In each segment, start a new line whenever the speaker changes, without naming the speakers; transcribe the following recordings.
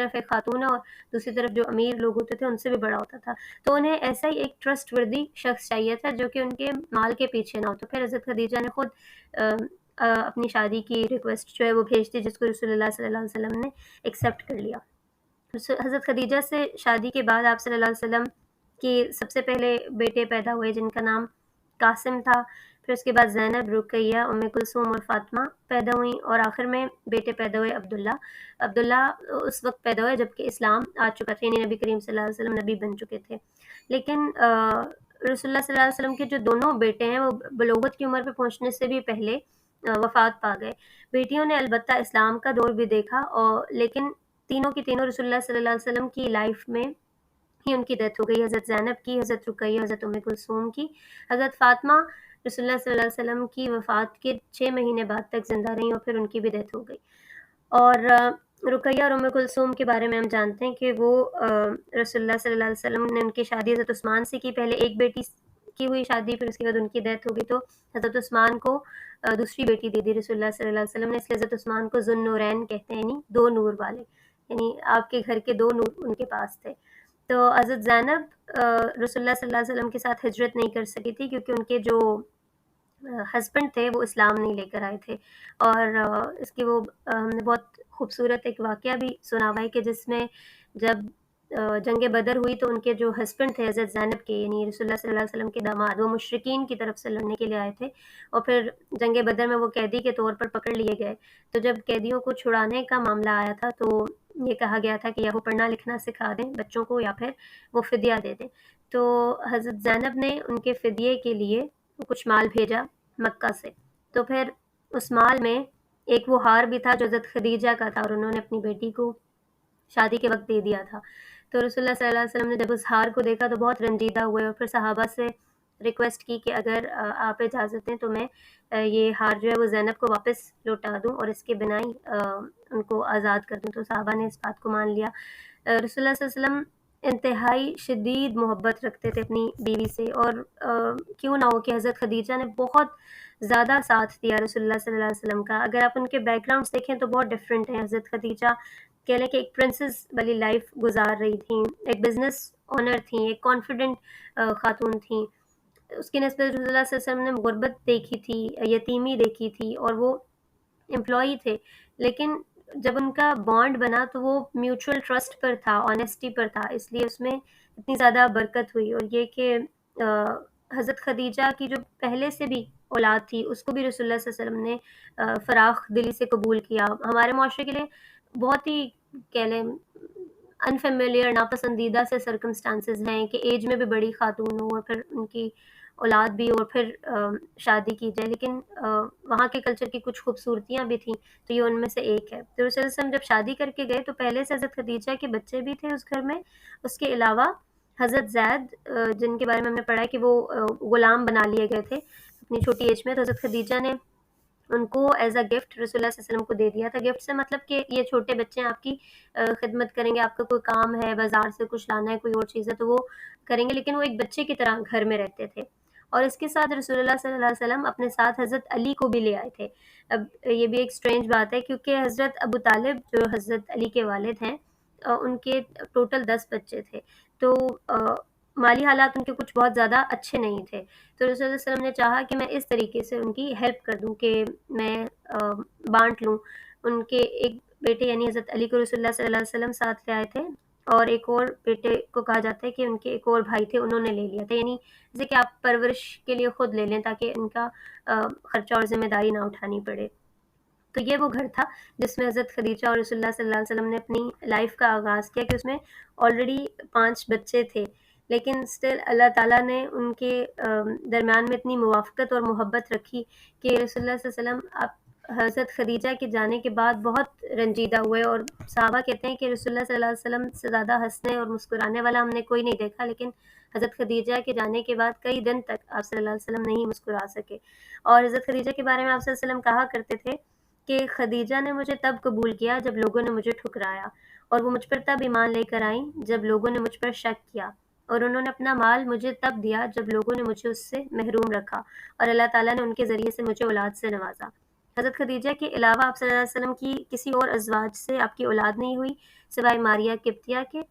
طرف ایک خاتون ہے اور دوسری طرف جو امیر لوگ ہوتے تھے ان سے بھی بڑا ہوتا تھا، تو انہیں ایسا ہی ایک ٹرسٹ وردی شخص چاہیے تھا جو کہ ان کے مال کے پیچھے نہ ہو۔ تو پھر حضرت خدیجہ نے خود اپنی شادی کی ریکویسٹ جو ہے وہ بھیج دی، جس کو رسول اللہ صلی اللہ علیہ وسلم نے ایکسیپٹ کر لیا۔ حضرت خدیجہ سے شادی کے بعد آپ صلی اللہ علیہ وسلم کی سب سے پہلے بیٹے پیدا ہوئے جن کا نام قاسم تھا، پھر اس کے بعد زینب، رقیہ، ام کلثوم اور فاطمہ پیدا ہوئیں، اور آخر میں بیٹے پیدا ہوئے عبداللہ۔ عبداللہ اس وقت پیدا ہوئے جب کہ اسلام آ چکا تھا، یعنی نبی کریم صلی اللہ علیہ وسلم نبی بن چکے تھے۔ لیکن رسول اللہ صلی اللہ علیہ وسلم کے جو دونوں بیٹے ہیں وہ بلوغت کی عمر پہ پہنچنے سے بھی پہلے وفات پا گئے۔ بیٹیوں نے البتہ اسلام کا دور بھی دیکھا، اور لیکن تینوں کی تینوں رسول اللہ صلی اللہ علیہ وسلم کی لائف میں ہی ان کی ڈیتھ ہو گئی، حضرت زینب کی، حضرت رقیہ، حضرت ام کلثوم کی۔ حضرت فاطمہ رسول اللہ صلی اللہ علیہ وسلم کی وفات کے 6 مہینے بعد تک زندہ رہیں اور پھر ان کی بھی ڈیتھ ہو گئی۔ اور رقیہ اور ام کلثوم کے بارے میں ہم جانتے ہیں کہ وہ رسول اللہ صلی اللہ علیہ وسلم نے ان کی شادی حضرت عثمان سے کی، پہلے ایک بیٹی کی ہوئی شادی، پھر اس کے بعد ان کی ڈیتھ ہو گئی تو حضرت عثمان کو دوسری بیٹی دے دی رسول اللہ صلی اللہ علیہ وسلم نے، اس لیے حضرت عثمان کو ذو النورین کہتے ہیں، یعنی دو نور والے، یعنی آپ کے گھر کے دو نور ان کے پاس تھے۔ تو حضرت زینب رسول اللہ صلی اللہ علیہ وسلم کے ساتھ ہجرت نہیں کر سکی تھی کیونکہ ان کے جو ہسبینڈ تھے وہ اسلام نہیں لے کر آئے تھے، اور اس کی وہ ہم نے بہت خوبصورت ایک واقعہ بھی سنا ہوا ہے کہ جس میں جب جنگ بدر ہوئی تو ان کے جو ہسبینڈ تھے حضرت زینب کے، یعنی رسول اللہ صلی اللہ علیہ وسلم کے داماد، وہ مشرکین کی طرف سے لڑنے کے لیے آئے تھے، اور پھر جنگ بدر میں وہ قیدی کے طور پر پکڑ لیے گئے۔ تو جب قیدیوں کو چھڑانے کا معاملہ آیا تھا تو یہ کہا گیا تھا کہ یا وہ پڑھنا لکھنا سکھا دیں بچوں کو یا پھر وہ فدیہ دے دیں۔ تو حضرت زینب نے ان کے فدیے کے لیے کچھ مال بھیجا مکہ سے، تو پھر اس مال میں ایک وہ ہار بھی تھا جو حضرت خدیجہ کا تھا، اور انہوں نے اپنی بیٹی کو شادی کے وقت دے دیا تھا۔ تو رسول اللہ صلی اللہ علیہ وسلم نے جب اس ہار کو دیکھا تو بہت رنجیدہ ہوئے، اور پھر صحابہ سے ریکویسٹ کی کہ اگر آپ اجازت دیں تو میں یہ ہار جو ہے وہ زینب کو واپس لوٹا دوں اور اس کے بنا ہی ان کو آزاد کر دوں۔ تو صحابہ نے اس بات کو مان لیا۔ رسول اللہ صلی اللہ علیہ وسلم انتہائی شدید محبت رکھتے تھے اپنی بیوی سے، اور کیوں نہ ہو کہ حضرت خدیجہ نے بہت زیادہ ساتھ دیا رسول اللہ صلی اللہ علیہ وسلم کا۔ اگر آپ ان کے بیک گراؤنڈس دیکھیں تو بہت ڈفرینٹ ہیں۔ حضرت خدیجہ کہہ لیں کہ ایک پرنسس والی لائف گزار رہی تھیں، ایک بزنس اونر تھیں، ایک کانفیڈنٹ خاتون تھیں۔ اس کی نسبت رسول اللہ صلی اللہ علیہ وسلم نے غربت دیکھی تھی، یتیمی دیکھی تھی، اور وہ امپلائی تھے، لیکن جب ان کا بانڈ بنا تو وہ میوچول ٹرسٹ پر تھا، آنیسٹی پر تھا، اس لیے اس میں اتنی زیادہ برکت ہوئی۔ اور یہ کہ حضرت خدیجہ کی جو پہلے سے بھی اولاد تھی اس کو بھی رسول اللہ صلی اللہ علیہ وسلم نے فراخ دلی سے قبول کیا۔ ہمارے معاشرے کے لیے بہت ہی کہہ لیں انفیملیئر، ناپسندیدہ سے سرکمسٹانسز ہیں کہ ایج میں بھی بڑی خاتون ہو اور پھر ان کی اولاد بھی اور پھر شادی کی جائے، لیکن وہاں کے کلچر کی کچھ خوبصورتیاں بھی تھیں، تو یہ ان میں سے ایک ہے۔ تو رسول اللہ علیہ وسلم جب شادی کر کے گئے تو پہلے سے حضرت خدیجہ کے بچے بھی تھے اس گھر میں، اس کے علاوہ حضرت زید جن کے بارے میں ہم نے پڑھا ہے کہ وہ غلام بنا لیے گئے تھے اپنی چھوٹی ایج میں، تو حضرت خدیجہ نے ان کو ایز اے گفٹ رسول اللہ صلی اللہ علیہ وسلم کو دے دیا تھا۔ گفٹ سے مطلب کہ یہ چھوٹے بچے ہیں آپ کی خدمت کریں گے، آپ کا کوئی کام ہے، بازار سے کچھ لانا ہے، کوئی اور چیز ہے تو وہ کریں گے، لیکن وہ ایک بچے کی طرح گھر میں رہتے تھے۔ اور اس کے ساتھ رسول اللہ صلی اللہ علیہ وسلم اپنے ساتھ حضرت علی کو بھی لے آئے تھے۔ اب یہ بھی ایک سٹرینج بات ہے کیونکہ حضرت ابو طالب جو حضرت علی کے والد ہیں ان کے ٹوٹل 10 بچے تھے، تو مالی حالات ان کے کچھ بہت زیادہ اچھے نہیں تھے، تو رسول اللہ صلی اللہ علیہ وسلم نے چاہا کہ میں اس طریقے سے ان کی ہیلپ کر دوں کہ میں بانٹ لوں۔ ان کے ایک بیٹے یعنی حضرت علی کو رسول اللہ صلی اللہ علیہ وسلم ساتھ لے آئے تھے، اور ایک اور بیٹے کو کہا جاتا ہے کہ ان کے ایک اور بھائی تھے انہوں نے لے لیا تھا، یعنی جیسے کہ آپ پرورش کے لیے خود لے لیں تاکہ ان کا خرچہ اور ذمہ داری نہ اٹھانی پڑے۔ تو یہ وہ گھر تھا جس میں حضرت خدیجہ اور رسول اللہ صلی اللہ علیہ وسلم نے اپنی لائف کا آغاز کیا، کہ اس میں آلریڈی 5 بچے تھے، لیکن اسٹل اللہ تعالیٰ نے ان کے درمیان میں اتنی موافقت اور محبت رکھی کہ رسول اللہ صلی اللہ علیہ وسلم حضرت خدیجہ کے جانے کے بعد بہت رنجیدہ ہوئے، اور صحابہ کہتے ہیں کہ رسول اللہ صلی اللہ علیہ وسلم سے زیادہ ہنسنے اور مسکرانے والا ہم نے کوئی نہیں دیکھا، لیکن حضرت خدیجہ کے جانے کے بعد کئی دن تک آپ صلی اللہ علیہ وسلم نہیں مسکرا سکے۔ اور حضرت خدیجہ کے بارے میں آپ صلی اللہ علیہ وسلم کہا کرتے تھے کہ خدیجہ نے مجھے تب قبول کیا جب لوگوں نے مجھے ٹھکرایا، اور وہ مجھ پر تب ایمان لے کر آئیں جب لوگوں نے مجھ پر شک کیا، اور انہوں نے اپنا مال مجھے تب دیا جب لوگوں نے مجھے اس سے محروم رکھا، اور اللہ تعالیٰ نے ان کے ذریعے سے مجھے اولاد سے نوازا۔ حضرت خدیجہ کے علاوہ آپ صلی اللہ علیہ وسلم کی کسی اور ازواج سے آپ کی اولاد نہیں ہوئی سوائے ماریہ قبطیہ کے،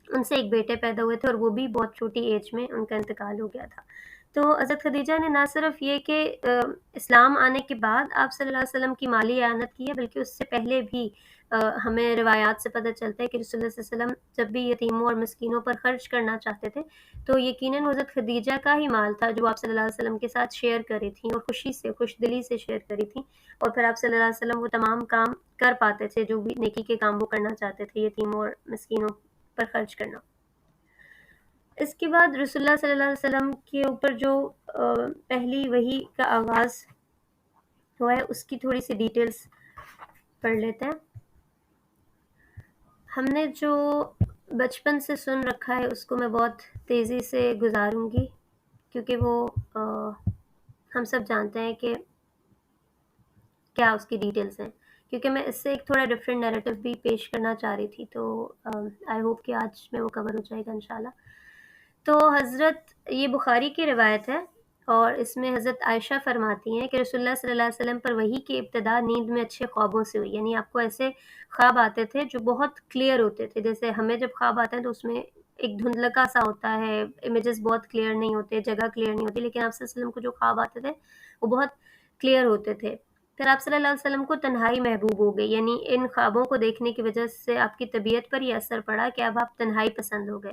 ان سے ایک بیٹے پیدا ہوئے تھے اور وہ بھی بہت چھوٹی ایج میں ان کا انتقال ہو گیا تھا۔ تو حضرت خدیجہ نے نہ صرف یہ کہ اسلام آنے کے بعد آپ صلی اللہ علیہ وسلم کی مالی اعانت کی ہے، بلکہ اس سے پہلے بھی ہمیں روایات سے پتہ چلتا ہے کہ رسول اللہ صلی اللہ علیہ وسلم جب بھی یتیموں اور مسکینوں پر خرچ کرنا چاہتے تھے تو یقیناً حضرت خدیجہ کا ہی مال تھا جو آپ صلی اللہ علیہ وسلم کے ساتھ شیئر کری تھیں اور خوشی سے خوش دلی سے شیئر کری تھیں، اور پھر آپ صلی اللہ علیہ وسلم وہ تمام کام کر پاتے تھے جو بھی نیکی کے کام وہ کرنا چاہتے تھے یتیموں اور مسکینوں پر خرچ کرنا۔ اس کے بعد رسول اللہ صلی اللہ علیہ وسلم کے اوپر جو پہلی وحی کا آغاز ہوا ہے اس کی تھوڑی سی ڈیٹیلز پڑھ لیتے ہیں۔ ہم نے جو بچپن سے سن رکھا ہے اس کو میں بہت تیزی سے گزاروں گی، کیونکہ وہ ہم سب جانتے ہیں کہ کیا اس کی ڈیٹیلز ہیں، کیونکہ میں اس سے ایک تھوڑا ڈفرینٹ نیریٹو بھی پیش کرنا چاہ رہی تھی، تو آئی ہوپ کہ آج میں وہ کور ہو جائے گا انشاءاللہ۔ تو حضرت یہ بخاری کی روایت ہے اور اس میں حضرت عائشہ فرماتی ہیں کہ رسول اللہ صلی اللہ علیہ وسلم پر وحی کی ابتدا نیند میں اچھے خوابوں سے ہوئی، یعنی آپ کو ایسے خواب آتے تھے جو بہت کلیئر ہوتے تھے، جیسے ہمیں جب خواب آتے ہیں تو اس میں ایک دھندلکا سا ہوتا ہے، امیجز بہت کلیئر نہیں ہوتے، جگہ کلیئر نہیں ہوتی، لیکن آپ صلی اللہ علیہ وسلم کو جو خواب آتے تھے وہ بہت کلیئر ہوتے تھے۔ پھر آپ صلی اللہ علیہ وسلم کو تنہائی محبوب ہو گئی، یعنی ان خوابوں کو دیکھنے کی وجہ سے آپ کی طبیعت پر یہ اثر پڑا کہ اب آپ تنہائی پسند ہو گئے،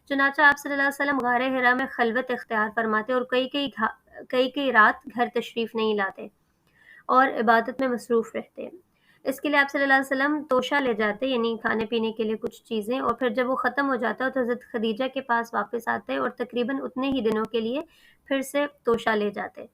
چنانچہ آپ صلی اللہ علیہ وسلم غار حرا میں خلوت اختیار فرماتے اور کئی رات گھر تشریف نہیں لاتے اور عبادت میں مصروف رہتے۔ اس کے لیے آپ صلی اللہ علیہ وسلم توشہ لے جاتے، یعنی کھانے پینے کے لیے کچھ چیزیں، اور پھر جب وہ ختم ہو جاتا تو حضرت خدیجہ کے پاس واپس آتے اور تقریباً اتنے ہی دنوں کے لیے پھر سے توشہ لے جاتے۔